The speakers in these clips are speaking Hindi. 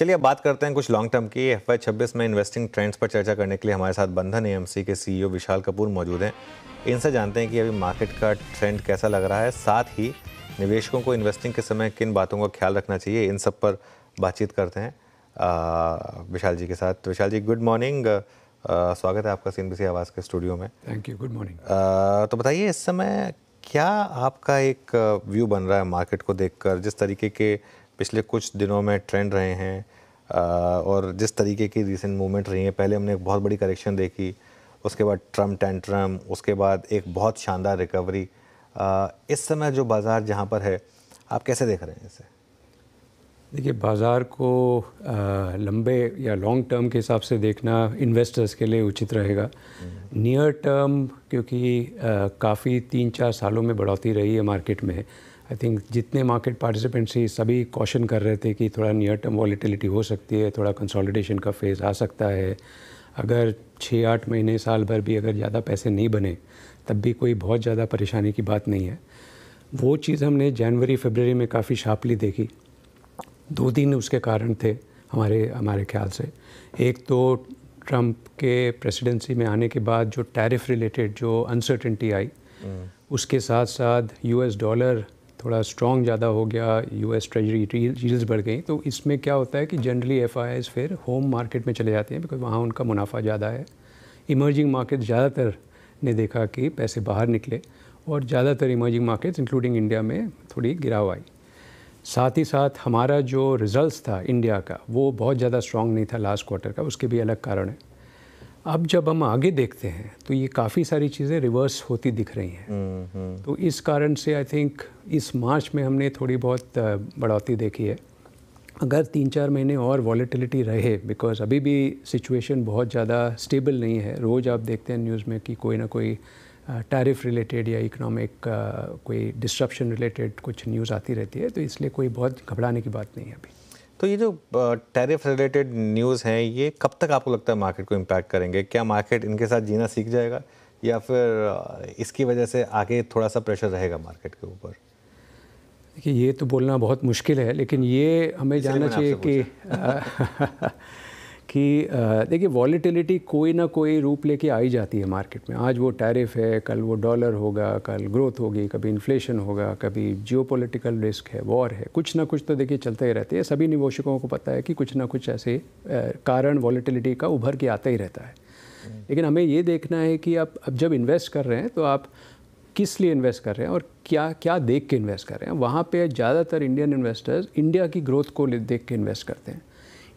चलिए अब बात करते हैं कुछ लॉन्ग टर्म की। FY26 में इन्वेस्टिंग ट्रेंड्स पर चर्चा करने के लिए हमारे साथ बंधन AMC के CEO विशाल कपूर मौजूद हैं। इनसे जानते हैं कि अभी मार्केट का ट्रेंड कैसा लग रहा है, साथ ही निवेशकों को इन्वेस्टिंग के समय किन बातों का ख्याल रखना चाहिए, इन सब पर बातचीत करते हैं विशाल जी के साथ। विशाल जी, गुड मॉर्निंग, स्वागत है आपका CNBC आवाज़ के स्टूडियो में। Thank you, good morning. तो बताइए, इस समय क्या आपका एक व्यू बन रहा है मार्केट को देखकर, जिस तरीके के पिछले कुछ दिनों में ट्रेंड रहे हैं और जिस तरीके की रीसेंट मूवमेंट रही है। पहले हमने एक बहुत बड़ी करेक्शन देखी, उसके बाद ट्रम्प टेंट्रम, उसके बाद एक बहुत शानदार रिकवरी। इस समय जो बाज़ार जहाँ पर है, आप कैसे देख रहे हैं इसे? देखिए, बाज़ार को लंबे या लॉन्ग टर्म के हिसाब से देखना इन्वेस्टर्स के लिए उचित रहेगा। नियर टर्म क्योंकि काफ़ी 3-4 सालों में बढ़ोतरी रही है मार्केट में। आई थिंक जितने मार्केट पार्टिसिपेंट्स ही सभी कॉशन कर रहे थे कि थोड़ा नियर टर्म वॉलेटिलिटी हो सकती है, थोड़ा कंसोलिडेशन का फेज़ आ सकता है। अगर 6-8 महीने, साल भर भी अगर ज़्यादा पैसे नहीं बने तब भी कोई बहुत ज़्यादा परेशानी की बात नहीं है। वो चीज़ हमने जनवरी-फरवरी में काफ़ी शार्पली देखी। 2-3 उसके कारण थे हमारे ख्याल से। एक तो ट्रम्प के प्रेसिडेंसी में आने के बाद जो टैरिफ रिलेटेड जो अनसर्टेनिटी आई, उसके साथ साथ US डॉलर थोड़ा स्ट्रॉन्ग ज़्यादा हो गया, US ट्रेजरी यील्ड्स बढ़ गई। तो इसमें क्या होता है कि जनरली FIIs फिर होम मार्केट में चले जाते हैं, बिकॉज वहाँ उनका मुनाफा ज़्यादा है। इमर्जिंग मार्केट ज़्यादातर ने देखा कि पैसे बाहर निकले और ज़्यादातर इमर्जिंग मार्केट्स इंक्लूडिंग इंडिया में थोड़ी गिराव आई। साथ ही साथ हमारा जो रिज़ल्ट्स था इंडिया का, वो बहुत ज़्यादा स्ट्रॉन्ग नहीं था लास्ट क्वार्टर का, उसके भी अलग कारण है। अब जब हम आगे देखते हैं तो ये काफ़ी सारी चीज़ें रिवर्स होती दिख रही हैं। तो इस कारण से आई थिंक इस मार्च में हमने थोड़ी बहुत बढ़ोतरी देखी है। अगर 3-4 महीने और वॉलेटिलिटी रहे, बिकॉज अभी भी सिचुएशन बहुत ज़्यादा स्टेबल नहीं है। रोज़ आप देखते हैं न्यूज़ में कि कोई ना कोई टैरिफ रिलेटेड या इकोनॉमिक कोई डिस्ट्रप्शन रिलेटेड कुछ न्यूज़ आती रहती है, तो इसलिए कोई बहुत घबराने की बात नहीं है अभी। तो ये जो टैरिफ रिलेटेड न्यूज़ हैं, ये कब तक आपको लगता है मार्केट को इम्पैक्ट करेंगे? क्या मार्केट इनके साथ जीना सीख जाएगा, या फिर इसकी वजह से आगे थोड़ा सा प्रेशर रहेगा मार्केट के ऊपर? देखिए, ये तो बोलना बहुत मुश्किल है, लेकिन ये हमें जानना चाहिए कि देखिए, वॉलेटिलिटी कोई ना कोई रूप लेके आई जाती है मार्केट में। आज वो टैरिफ है, कल वो डॉलर होगा, कल ग्रोथ होगी, कभी इन्फ्लेशन होगा, कभी जियोपॉलिटिकल रिस्क है, वॉर है, कुछ ना कुछ तो देखिए चलते ही रहते हैं। सभी निवेशकों को पता है कि कुछ ना कुछ ऐसे कारण वॉलेटिलिटी का उभर के आता ही रहता है। लेकिन हमें ये देखना है कि अब जब इन्वेस्ट कर रहे हैं तो आप किस लिए इन्वेस्ट कर रहे हैं और क्या क्या देख के इन्वेस्ट कर रहे हैं। वहाँ पे ज़्यादातर इंडियन इन्वेस्टर्स इंडिया की ग्रोथ को देख के इन्वेस्ट करते हैं।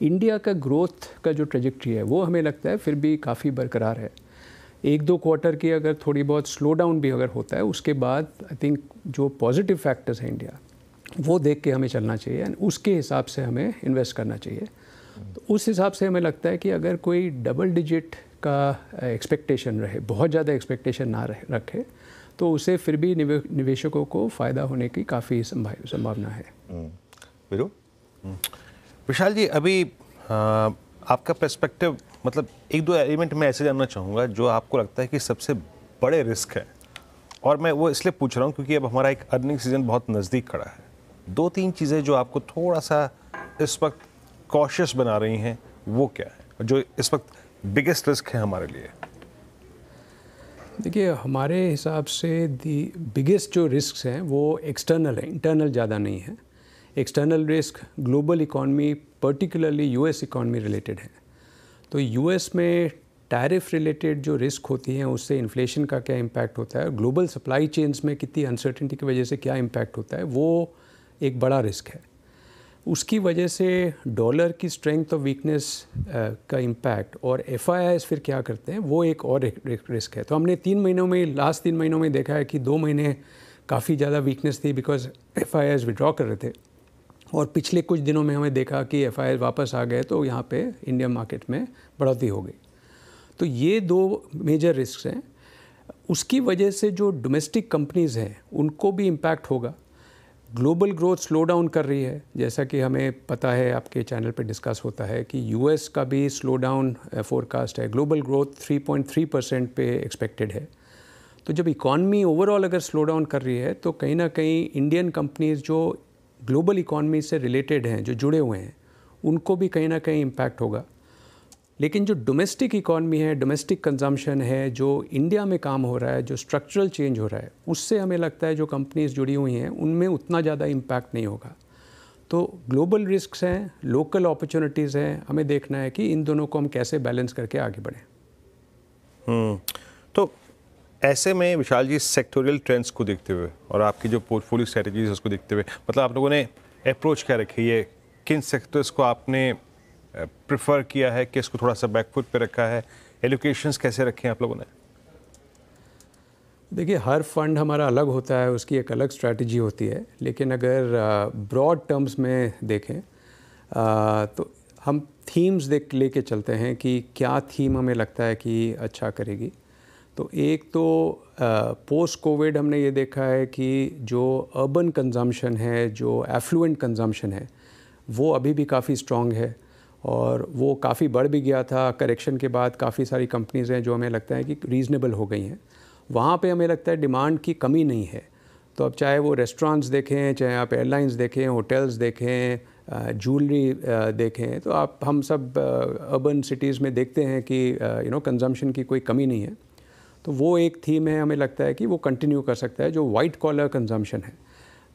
इंडिया का ग्रोथ का जो ट्रेजेक्ट्री है वो हमें लगता है फिर भी काफ़ी बरकरार है। 1-2 क्वार्टर की अगर थोड़ी बहुत स्लो डाउन भी अगर होता है, उसके बाद आई थिंक जो पॉजिटिव फैक्टर्स हैं इंडिया, वो देख के हमें चलना चाहिए एंड उसके हिसाब से हमें इन्वेस्ट करना चाहिए। तो उस हिसाब से हमें लगता है कि अगर कोई डबल डिजिट का एक्सपेक्टेशन रहे, बहुत ज़्यादा एक्सपेक्टेशन ना रखे, तो उसे फिर भी निवेशकों को फ़ायदा होने की काफ़ी संभावना है। वीरू? विशाल जी, अभी आपका पर्सपेक्टिव, मतलब 1-2 एलिमेंट मैं ऐसे जानना चाहूँगा जो आपको लगता है कि सबसे बड़े रिस्क है। और मैं वो इसलिए पूछ रहा हूँ क्योंकि अब हमारा एक अर्निंग सीजन बहुत नज़दीक खड़ा है। 2-3 चीज़ें जो आपको थोड़ा सा इस वक्त कॉशियस बना रही हैं, वो क्या है जो इस वक्त बिगेस्ट रिस्क है हमारे लिए? देखिए, हमारे हिसाब से बिगेस्ट जो रिस्क हैं वो एक्सटर्नल है, इंटरनल ज़्यादा नहीं है। External risk global economy, particularly US economy related है। तो US में टैरिफ रिलेटेड जो रिस्क होती हैं, उससे इन्फ्लेशन का क्या इम्पैक्ट होता है, ग्लोबल सप्लाई चेन्स में कितनी अनसर्टेनिटी की वजह से क्या इम्पैक्ट होता है, वो एक बड़ा रिस्क है। उसकी वजह से डॉलर की स्ट्रेंथ और वीकनेस का इम्पैक्ट और FIIs फिर क्या करते हैं, वो एक और रिस्क है। तो हमने लास्ट 3 महीनों में देखा है कि 2 महीने काफ़ी ज़्यादा वीकनेस थी बिकॉज FIIs विड्रॉ कर रहे थे, और पिछले कुछ दिनों में हमें देखा कि FIIs वापस आ गए, तो यहाँ पे इंडियन मार्केट में बढ़ोतरी हो गई। तो ये 2 मेजर रिस्क हैं। उसकी वजह से जो डोमेस्टिक कंपनीज़ हैं उनको भी इम्पैक्ट होगा। ग्लोबल ग्रोथ स्लो डाउन कर रही है, जैसा कि हमें पता है, आपके चैनल पे डिस्कस होता है कि US का भी स्लो डाउन फोरकास्ट है। ग्लोबल ग्रोथ 3.3% पे एक्सपेक्टेड है। तो जब इकॉनमी ओवरऑल अगर स्लो डाउन कर रही है, तो कहीं ना कहीं इंडियन कंपनीज़ जो ग्लोबल इकॉनमी से रिलेटेड हैं, जो जुड़े हुए हैं, उनको भी कहीं ना कहीं इम्पैक्ट होगा। लेकिन जो डोमेस्टिक इकॉनमी है, डोमेस्टिक कंजम्पशन है, जो इंडिया में काम हो रहा है, जो स्ट्रक्चरल चेंज हो रहा है, उससे हमें लगता है जो कंपनीज जुड़ी हुई हैं उनमें उतना ज़्यादा इम्पैक्ट नहीं होगा। तो ग्लोबल रिस्क्स हैं, लोकल अपॉर्चुनिटीज़ हैं, हमें देखना है कि इन दोनों को हम कैसे बैलेंस करके आगे बढ़ें। तो ऐसे में विशाल जी, सेक्टोरियल ट्रेंड्स को देखते हुए और आपकी जो पोर्टफोलियो स्ट्रेटजीज है उसको देखते हुए, मतलब आप लोगों ने अप्रोच क्या रखी है? किन सेक्टर्स को आपने प्रेफर किया है, किसको थोड़ा सा बैकफुट पे रखा है? एलोकेशंस कैसे रखे हैं आप लोगों ने? देखिए, हर फंड हमारा अलग होता है, उसकी एक अलग स्ट्रैटेजी होती है। लेकिन अगर ब्रॉड टर्म्स में देखें तो हम थीम्स देख लेके चलते हैं कि क्या थीम हमें लगता है कि अच्छा करेगी। तो एक तो पोस्ट कोविड हमने ये देखा है कि जो अर्बन कंजम्पशन है, जो एफ्लुएंट कंजम्पशन है, वो अभी भी काफ़ी स्ट्रॉन्ग है और वो काफ़ी बढ़ भी गया था। करेक्शन के बाद काफ़ी सारी कंपनीज़ हैं जो हमें लगता है कि रीज़नेबल हो गई हैं। वहाँ पे हमें लगता है डिमांड की कमी नहीं है। तो अब चाहे वो रेस्टोरेंट्स देखें, चाहे आप एयरलाइंस देखें, होटल्स देखें, ज्वेलरी देखें, तो हम सब अर्बन सिटीज़ में देखते हैं कि कंजम्पशन की कोई कमी नहीं है। तो वो एक थीम है, हमें लगता है कि वो कंटिन्यू कर सकता है, जो वाइट कॉलर कंजम्पशन है।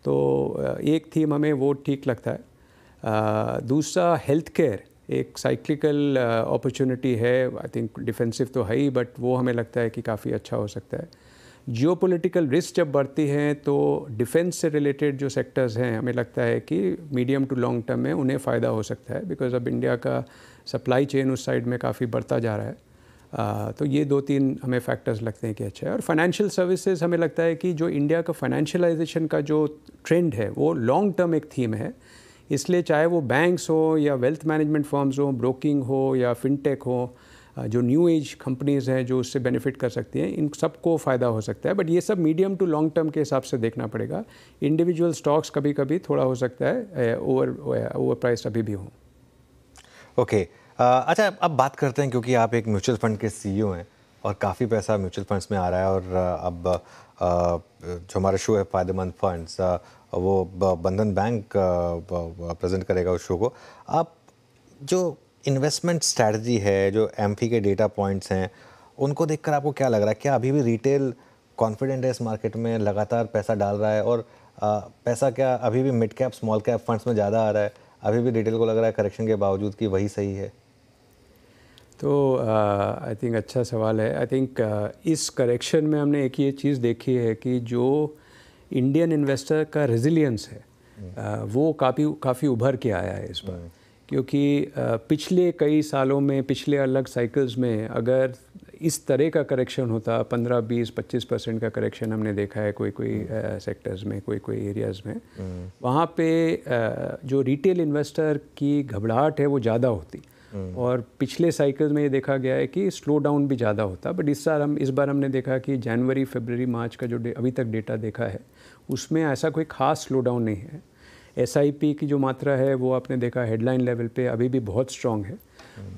तो एक थीम हमें वो ठीक लगता है। दूसरा, हेल्थ केयर एक साइक्लिकल अपॉर्चुनिटी है। आई थिंक डिफेंसिव तो है ही, बट वो हमें लगता है कि काफ़ी अच्छा हो सकता है। जियोपॉलिटिकल रिस्क जब बढ़ती हैं तो डिफेंस से रिलेटेड जो सेक्टर्स हैं, हमें लगता है कि मीडियम टू लॉन्ग टर्म में उन्हें फ़ायदा हो सकता है, बिकॉज अब इंडिया का सप्लाई चेन उस साइड में काफ़ी बढ़ता जा रहा है। तो ये 2-3 हमें फैक्टर्स लगते हैं कि अच्छा है। और फाइनेंशियल सर्विसेज, हमें लगता है कि जो इंडिया का फाइनेंशियलाइजेशन का जो ट्रेंड है वो लॉन्ग टर्म एक थीम है। इसलिए चाहे वो बैंक्स हो या वेल्थ मैनेजमेंट फर्म्स हो, ब्रोकिंग हो या फिनटेक हो, जो न्यू एज कंपनीज़ हैं जो उससे बेनिफिट कर सकती हैं, इन सबको फ़ायदा हो सकता है। बट ये सब मीडियम टू लॉन्ग टर्म के हिसाब से देखना पड़ेगा। इंडिविजुअल स्टॉक्स कभी कभी थोड़ा हो सकता है ओवर प्राइस अभी भी हो। ओके, अच्छा अब बात करते हैं, क्योंकि आप एक म्यूचुअल फंड के सीईओ हैं और काफ़ी पैसा म्यूचुअल फंड्स में आ रहा है, और अब जो हमारा शो है फ़ायदेमंद फंड्स, वो बंधन बैंक प्रेजेंट करेगा उस शो को। आप जो इन्वेस्टमेंट स्ट्रैटेजी है, जो एमफी के डेटा पॉइंट्स हैं, उनको देखकर आपको क्या लग रहा है? क्या अभी भी रिटेल कॉन्फिडेंट है इस मार्केट में, लगातार पैसा डाल रहा है, और पैसा क्या अभी भी mid cap small cap funds में ज़्यादा आ रहा है? अभी भी रिटेल को लग रहा है करेक्शन के बावजूद कि वही सही है? तो आई थिंक अच्छा सवाल है। आई थिंक इस करेक्शन में हमने एक ये चीज़ देखी है कि जो इंडियन इन्वेस्टर का रेजिलियंस है वो काफ़ी उभर के आया है इस बार। क्योंकि पिछले कई सालों में, पिछले अलग साइकिल्स में अगर इस तरह का करेक्शन होता, 15, 20, 25% का करेक्शन हमने देखा है कोई सेक्टर्स में, कोई एरियाज़ में, वहाँ पे जो रिटेल इन्वेस्टर की घबराहट है वो ज़्यादा होती। और पिछले साइकिल्स में ये देखा गया है कि स्लो डाउन भी ज़्यादा होता। बट इस बार हमने देखा कि जनवरी, फरवरी, मार्च का जो अभी तक डेटा देखा है उसमें ऐसा कोई ख़ास स्लो डाउन नहीं है। एसआईपी की जो मात्रा है वो आपने देखा हेडलाइन लेवल पे अभी भी बहुत स्ट्रॉन्ग है।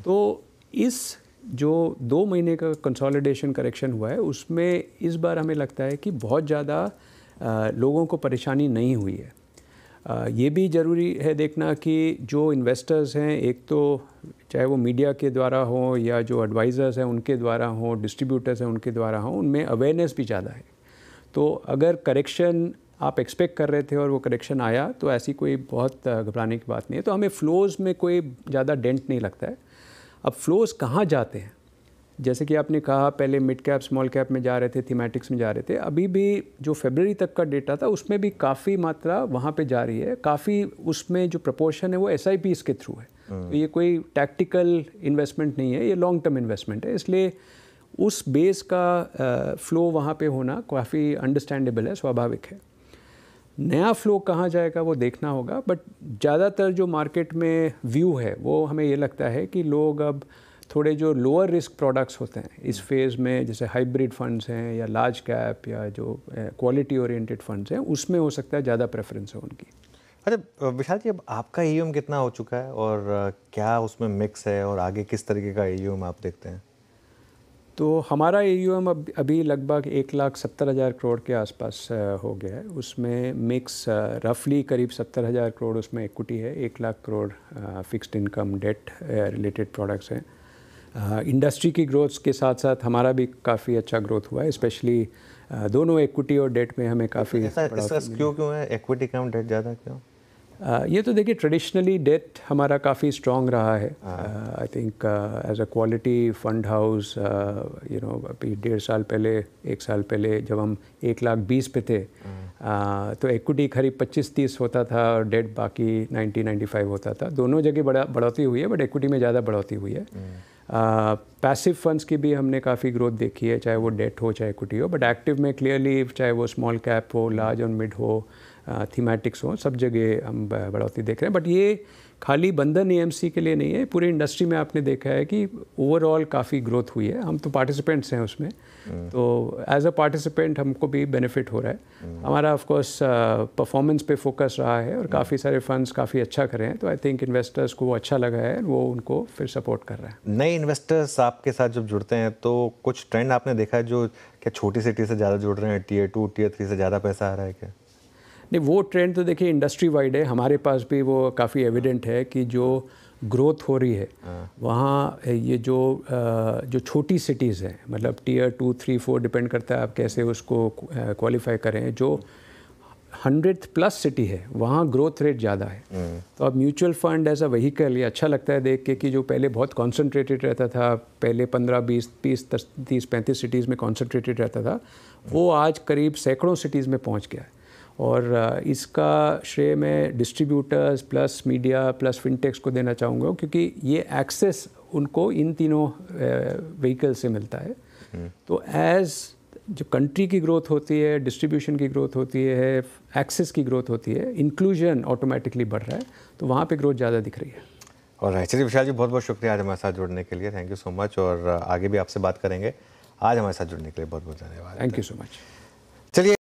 तो इस जो 2 महीने का कंसोलिडेशन करेक्शन हुआ है उसमें इस बार हमें लगता है कि बहुत ज़्यादा लोगों को परेशानी नहीं हुई है। ये भी ज़रूरी है देखना कि जो इन्वेस्टर्स हैं, एक तो चाहे वो मीडिया के द्वारा हो या जो एडवाइज़र्स हैं उनके द्वारा हो, डिस्ट्रीब्यूटर्स हैं उनके द्वारा हो, उनमें अवेयरनेस भी ज़्यादा है। तो अगर करेक्शन आप एक्सपेक्ट कर रहे थे और वो करेक्शन आया तो ऐसी कोई बहुत घबराने की बात नहीं है। तो हमें फ़्लोज़ में कोई ज़्यादा डेंट नहीं लगता है। अब फ़्लोज़ कहाँ जाते हैं, जैसे कि आपने कहा पहले मिड कैप स्मॉल कैप में जा रहे थे, थीमेटिक्स में जा रहे थे। अभी भी जो फरवरी तक का डेटा था उसमें भी काफ़ी मात्रा वहाँ पे जा रही है। काफ़ी उसमें जो प्रपोर्शन है वो SIPs के थ्रू है। तो ये कोई टैक्टिकल इन्वेस्टमेंट नहीं है, ये लॉन्ग टर्म इन्वेस्टमेंट है। इसलिए उस बेस का फ़्लो वहाँ पे होना काफ़ी अंडरस्टैंडेबल है, स्वाभाविक है। नया फ़्लो कहाँ जाएगा वो देखना होगा। बट ज़्यादातर जो मार्केट में व्यू है वो हमें ये लगता है कि लोग अब थोड़े जो लोअर रिस्क प्रोडक्ट्स होते हैं इस फेज़ में, जैसे हाइब्रिड फंड्स हैं या लार्ज कैप या जो क्वालिटी ओरिएंटेड फंड्स हैं, उसमें हो सकता है ज़्यादा प्रेफरेंस है उनकी। अच्छा विशाल जी, अब आपका AUM कितना हो चुका है और क्या उसमें मिक्स है, और आगे किस तरीके का AUM आप देखते हैं? तो हमारा AUM अभी लगभग 1,70,000 करोड़ के आसपास हो गया है। उसमें मिक्स रफली करीब 70,000 करोड़ उसमें इक्विटी है, 1 lakh crore fixed income debt related products हैं। इंडस्ट्री की ग्रोथ के साथ साथ हमारा भी काफ़ी अच्छा ग्रोथ हुआ है, स्पेशली दोनों इक्विटी और डेट में हमें काफ़ी क्यों है एक्विटी कम डेट ज़्यादा क्यों? ये तो देखिए ट्रेडिशनली डेट हमारा काफ़ी स्ट्रॉन्ग रहा है। I think as a quality fund house अभी 1.5 साल पहले 1 साल पहले जब हम 1,20,000 पे थे तो इक्विटी करीब 25-30 होता था और डेट बाकी 90-95 होता था। दोनों जगह बढ़ोतरी हुई है, बट इक्विटी में ज़्यादा बढ़ोतरी हुई है। पैसिव फंड्स की भी हमने काफ़ी ग्रोथ देखी है, चाहे वो डेट हो चाहे इक्विटी हो, बट एक्टिव में क्लियरली चाहे वो स्मॉल कैप हो, लार्ज और मिड हो, थीमेटिक्स हो, सब जगह हम बढ़ोतरी देख रहे हैं। बट ये खाली बंधन AMC के लिए नहीं है, पूरे इंडस्ट्री में आपने देखा है कि ओवरऑल काफ़ी ग्रोथ हुई है। हम तो पार्टिसिपेंट्स हैं उसमें, तो एज अ पार्टिसिपेंट हमको भी बेनिफिट हो रहा है। हमारा ऑफ कोर्स परफॉर्मेंस पे फोकस रहा है और काफ़ी सारे फंड्स काफ़ी अच्छा कर रहे हैं, तो आई थिंक इन्वेस्टर्स को वो अच्छा लगा है, वो उनको फिर सपोर्ट कर रहा है। नए इन्वेस्टर्स आपके साथ जब जुड़ते हैं तो कुछ ट्रेंड आपने देखा है जो क्या छोटी सिटी से ज़्यादा जुड़ रहे हैं, Tier 2 Tier 3 से ज़्यादा पैसा आ रहा है क्या? नहीं, वो ट्रेंड तो देखिए इंडस्ट्री वाइड है, हमारे पास भी वो काफ़ी एविडेंट है कि जो ग्रोथ हो रही है वहाँ ये जो छोटी सिटीज़ हैं, मतलब Tier 2, 3, 4 डिपेंड करता है आप कैसे उसको क्वालिफाई करें, जो 100+ सिटी है वहाँ ग्रोथ रेट ज़्यादा है। तो अब mutual fund as a vehicle ये अच्छा लगता है देख के कि जो पहले बहुत कॉन्सेंट्रेटेड रहता था, पहले 15, 20, 30, 35 सिटीज़ में कॉन्सेंट्रेटेड रहता था, वो आज करीब सैकड़ों सिटीज़ में पहुँच गया है। और इसका श्रेय मैं डिस्ट्रीब्यूटर्स प्लस मीडिया प्लस फिनटेक्स को देना चाहूँगा, क्योंकि ये एक्सेस उनको इन तीनों व्हीकल से मिलता है। तो एज़ जो कंट्री की ग्रोथ होती है, डिस्ट्रीब्यूशन की ग्रोथ होती है, एक्सेस की ग्रोथ होती है, इंक्लूजन ऑटोमेटिकली बढ़ रहा है, तो वहाँ पे ग्रोथ ज़्यादा दिख रही है। और चलिए विशाल जी, बहुत बहुत शुक्रिया आज हमारे साथ जुड़ने के लिए। थैंक यू सो मच, और आगे भी आपसे बात करेंगे। आज हमारे साथ जुड़ने के लिए बहुत बहुत धन्यवाद। Thank you so much. चलिए।